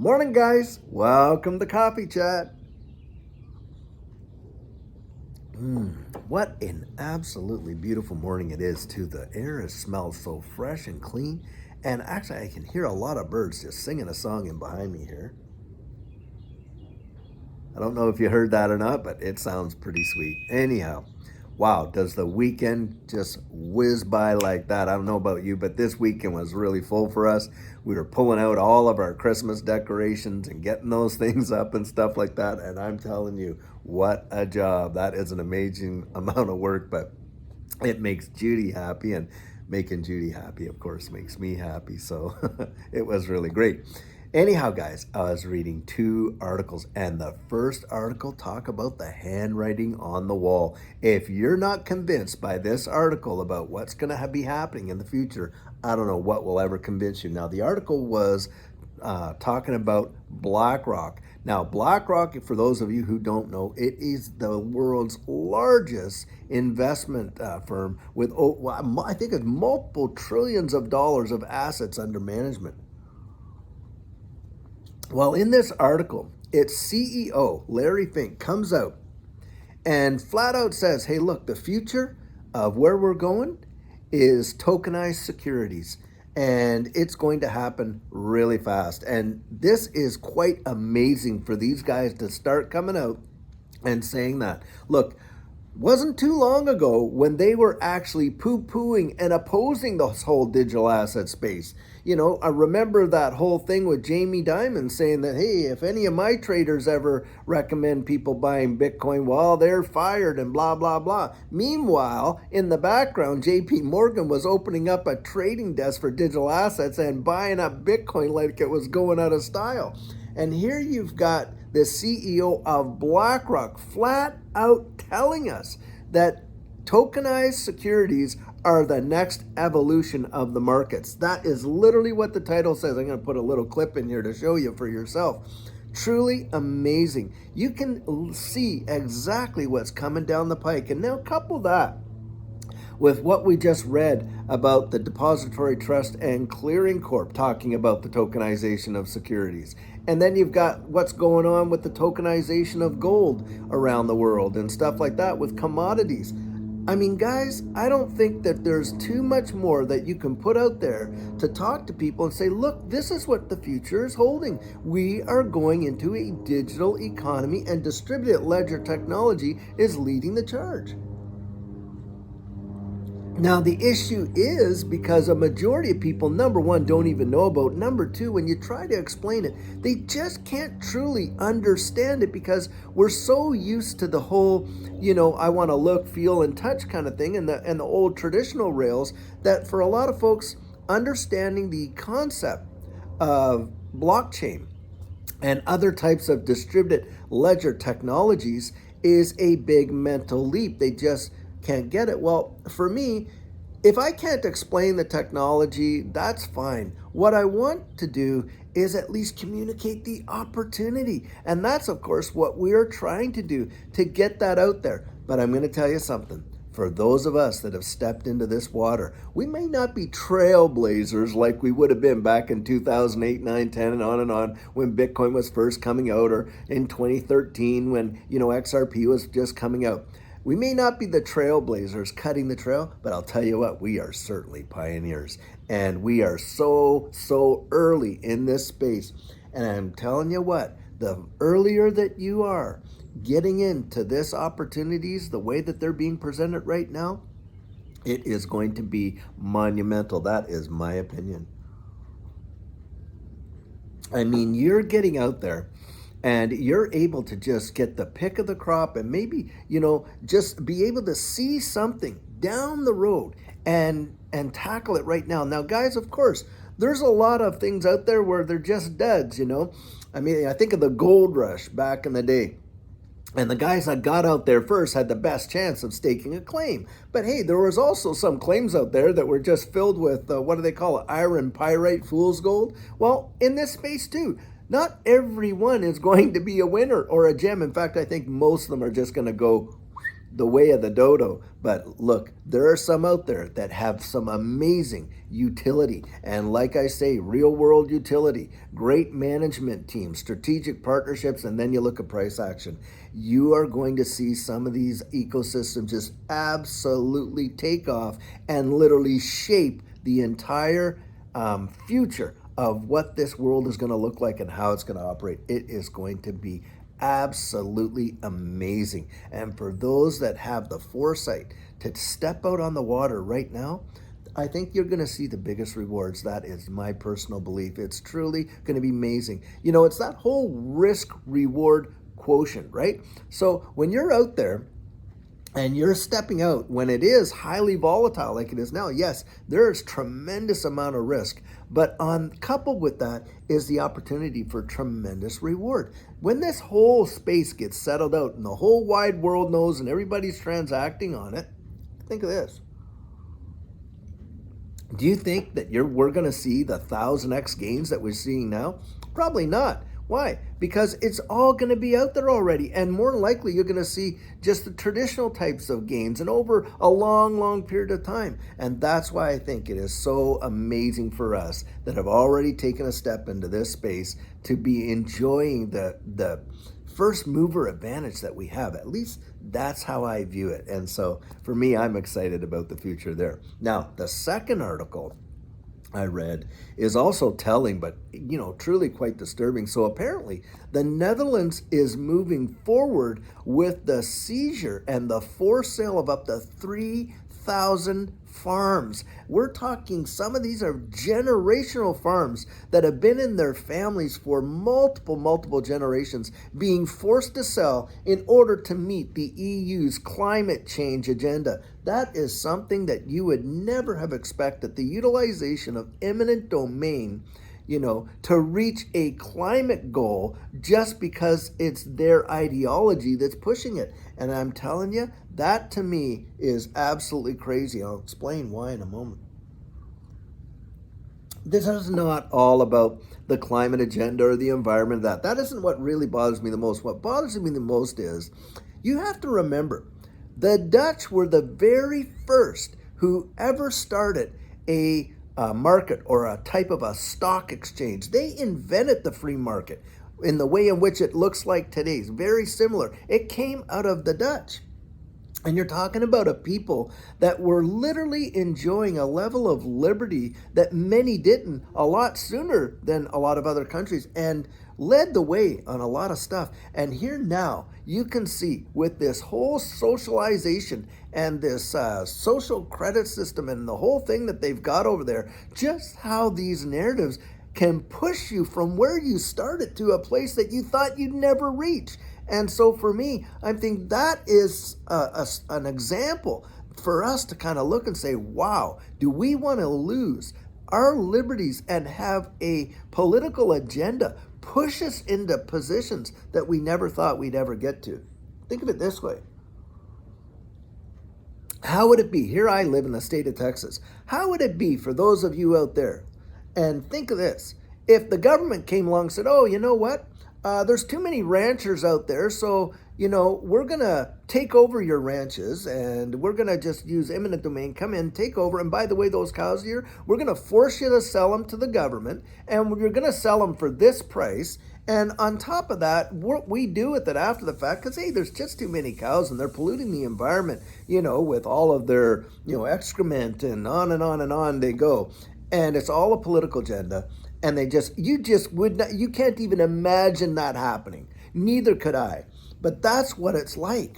Morning, guys. Welcome to Coffee Chat. What an absolutely beautiful morning it is, too. The air smells so fresh and clean. And actually, I can hear a lot of birds just singing a song in behind me here. I don't know if you heard that or not, but it sounds pretty sweet. Anyhow, wow, does the weekend just whiz by like that? I don't know about you, but this weekend was really full for us. We were pulling out all of our Christmas decorations and getting those things up and stuff like that. And I'm telling you, what a job. That is an amazing amount of work, but it makes Judy happy, and making Judy happy, of course, makes me happy. So it was really great. Anyhow, guys, I was reading two articles, and the first article talk about the handwriting on the wall. If you're not convinced by this article about what's going to be happening in the future, I don't know what will ever convince you. Now, the article was talking about BlackRock. Now, BlackRock, for those of you who don't know, it is the world's largest investment firm with, I think it's multiple trillions of dollars of assets under management. Well, in this article, its CEO, Larry Fink, comes out and flat out says, hey, look, the future of where we're going is tokenized securities. And it's going to happen really fast. And this is quite amazing for these guys to start coming out and saying that. Look, wasn't too long ago when they were actually poo-pooing and opposing this whole digital asset space. You know, I remember that whole thing with Jamie Dimon saying that, hey, if any of my traders ever recommend people buying Bitcoin, well, they're fired and blah, blah, blah. Meanwhile, in the background, JP Morgan was opening up a trading desk for digital assets and buying up Bitcoin like it was going out of style. And here you've got the CEO of BlackRock flat out telling us that tokenized securities are the next evolution of the markets. That is literally what the title says. I'm going to put a little clip in here to show you for yourself. Truly amazing. You can see exactly what's coming down the pike. And now couple that with what we just read about the Depository Trust and Clearing Corp talking about the tokenization of securities. And then you've got what's going on with the tokenization of gold around the world and stuff like that with commodities. I mean, guys, I don't think that there's too much more that you can put out there to talk to people and say, look, this is what the future is holding. We are going into a digital economy, and distributed ledger technology is leading the charge. Now, the issue is because a majority of people, number one, don't even know about. Number two, when you try to explain it, they just can't truly understand it because we're so used to the whole, you know, I want to look, feel, and touch kind of thing and the old traditional rails that for a lot of folks, understanding the concept of blockchain and other types of distributed ledger technologies is a big mental leap. They just can't get it. Well, for me, if I can't explain the technology, that's fine. What I want to do is at least communicate the opportunity. And that's, of course, what we're trying to do to get that out there. But I'm going to tell you something. For those of us that have stepped into this water, we may not be trailblazers like we would have been back in 2008, 9, 10, and on when Bitcoin was first coming out, or in 2013 when, you know, XRP was just coming out. We may not be the trailblazers cutting the trail, but I'll tell you what, we are certainly pioneers. And we are so early in this space. And I'm telling you what, the earlier that you are getting into this opportunities, the way that they're being presented right now, it is going to be monumental. That is my opinion. I mean, you're getting out there and you're able to just get the pick of the crop and maybe, you know, just be able to see something down the road and tackle it right now. Now, guys, of course, there's a lot of things out there where they're just duds, you know. I mean, I think of the gold rush back in the day. And the guys that got out there first had the best chance of staking a claim. But hey, there was also some claims out there that were just filled with, what do they call it, iron pyrite fool's gold? Well, in this space too, not everyone is going to be a winner or a gem. In fact, I think most of them are just going to go the way of the dodo. But look, there are some out there that have some amazing utility. And like I say, real world utility, great management teams, strategic partnerships, and then you look at price action. You are going to see some of these ecosystems just absolutely take off and literally shape the entire future of what this world is going to look like and how it's going to operate. It is going to be absolutely amazing. And for those that have the foresight to step out on the water right now, I think you're going to see the biggest rewards. That is my personal belief. It's truly going to be amazing. You know, it's that whole risk reward quotient, right? So when you're out there and you're stepping out when it is highly volatile like it is now, yes, there's tremendous amount of risk, but coupled with that is the opportunity for tremendous reward. When this whole space gets settled out and the whole wide world knows and everybody's transacting on it, think of this. Do you think that we're going to see the 1000x gains that we're seeing now? Probably not. Why? Because it's all going to be out there already. And more than likely, you're going to see just the traditional types of gains and over a long, long period of time. And that's why I think it is so amazing for us that have already taken a step into this space to be enjoying the first mover advantage that we have. At least that's how I view it. And so for me, I'm excited about the future there. Now, the second article I read is also telling, but truly quite disturbing. So apparently the Netherlands is moving forward with the seizure and the forced sale of up to 3,000 farms. We're talking, some of these are generational farms that have been in their families for multiple generations, being forced to sell in order to meet the EU's climate change agenda. That is something that you would never have expected. The utilization of eminent domain, to reach a climate goal just because it's their ideology that's pushing it. And I'm telling you, that to me is absolutely crazy. I'll explain why in a moment. This is not all about the climate agenda or the environment. That isn't what really bothers me the most. What bothers me the most is you have to remember the Dutch were the very first who ever started a market or a type of a stock exchange. They invented the free market in the way in which it looks like today. It's very similar. It came out of the Dutch. And you're talking about a people that were literally enjoying a level of liberty that many didn't a lot sooner than a lot of other countries, and led the way on a lot of stuff. And here now you can see with this whole socialization and this social credit system and the whole thing that they've got over there, just how these narratives can push you from where you started to a place that you thought you'd never reach. And so for me, I think that is an example for us to kind of look and say, wow, do we want to lose our liberties and have a political agenda push us into positions that we never thought we'd ever get to? Think of it this way. How would it be? Here I live in the state of Texas. How would it be for those of you out there? And think of this. If the government came along and said, oh, you know what? There's too many ranchers out there, so, we're going to take over your ranches, and we're going to just use eminent domain, come in, take over, and by the way, those cows here, we're going to force you to sell them to the government, and we're going to sell them for this price, and on top of that, what we do with it after the fact, because, hey, there's just too many cows, and they're polluting the environment, with all of their, excrement, and on they go, and it's all a political agenda. And you can't even imagine that happening. Neither could I. But that's what it's like.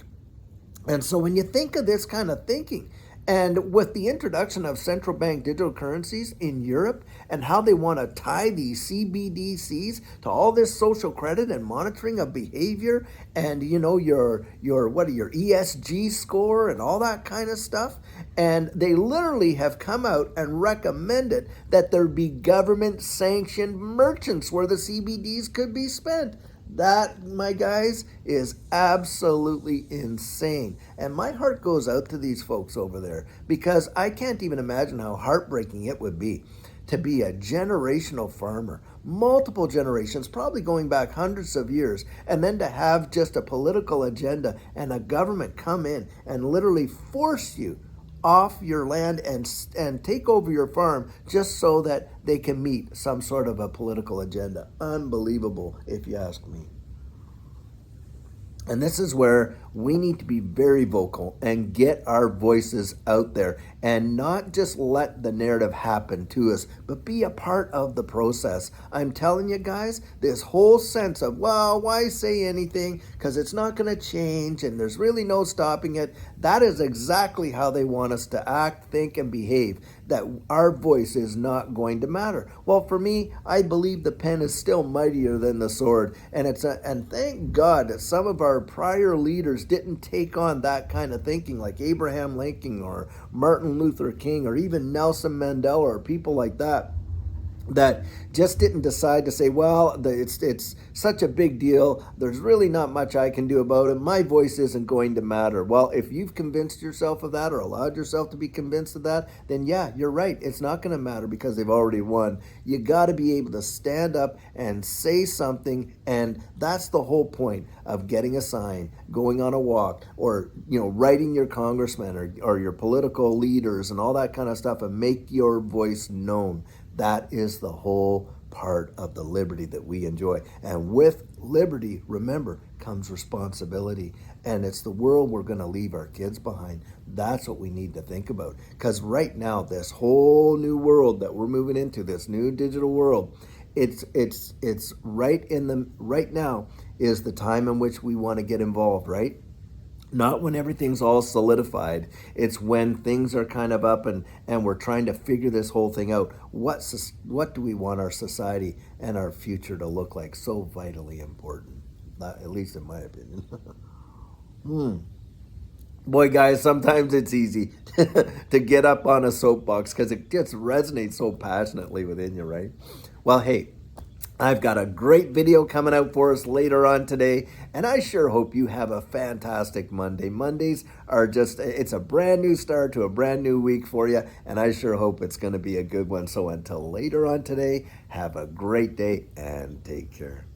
And so when you think of this kind of thinking, and with the introduction of central bank digital currencies in Europe and how they want to tie these CBDCs to all this social credit and monitoring of behavior and, your ESG score and all that kind of stuff. And they literally have come out and recommended that there be government sanctioned merchants where the CBDs could be spent. That, my guys, is absolutely insane. And my heart goes out to these folks over there because I can't even imagine how heartbreaking it would be to be a generational farmer multiple generations, probably going back hundreds of years, and then to have just a political agenda and a government come in and literally force you off your land and take over your farm just so that they can meet some sort of a political agenda. Unbelievable, if you ask me. And this is where we need to be very vocal and get our voices out there and not just let the narrative happen to us, but be a part of the process. I'm telling you guys, this whole sense of, well, why say anything? Because it's not going to change and there's really no stopping it. That is exactly how they want us to act, think, and behave, that our voice is not going to matter. Well, for me, I believe the pen is still mightier than the sword. And thank God that some of our prior leaders didn't take on that kind of thinking, like Abraham Lincoln or Martin Luther King or even Nelson Mandela or people like that just didn't decide to say, well, it's such a big deal. There's really not much I can do about it. My voice isn't going to matter. Well, if you've convinced yourself of that or allowed yourself to be convinced of that, then yeah, you're right. It's not going to matter because they've already won. You got to be able to stand up and say something, and that's the whole point of getting a sign, going on a walk, or writing your congressman or your political leaders and all that kind of stuff, and make your voice known. That is the whole part of the liberty that we enjoy. And with liberty, remember, comes responsibility. And it's the world we're going to leave our kids behind. That's what we need to think about. Because right now, this whole new world that we're moving into, this new digital world, it's right now is the time in which we want to get involved, right? Not when everything's all solidified. It's when things are kind of up and we're trying to figure this whole thing out. What do we want our society and our future to look like? So vitally important, at least in my opinion. Boy, guys, sometimes it's easy to get up on a soapbox because it just resonates so passionately within you, right? Well, hey, I've got a great video coming out for us later on today, and I sure hope you have a fantastic Monday. Mondays are it's a brand new start to a brand new week for you, and I sure hope it's going to be a good one. So until later on today, have a great day and take care.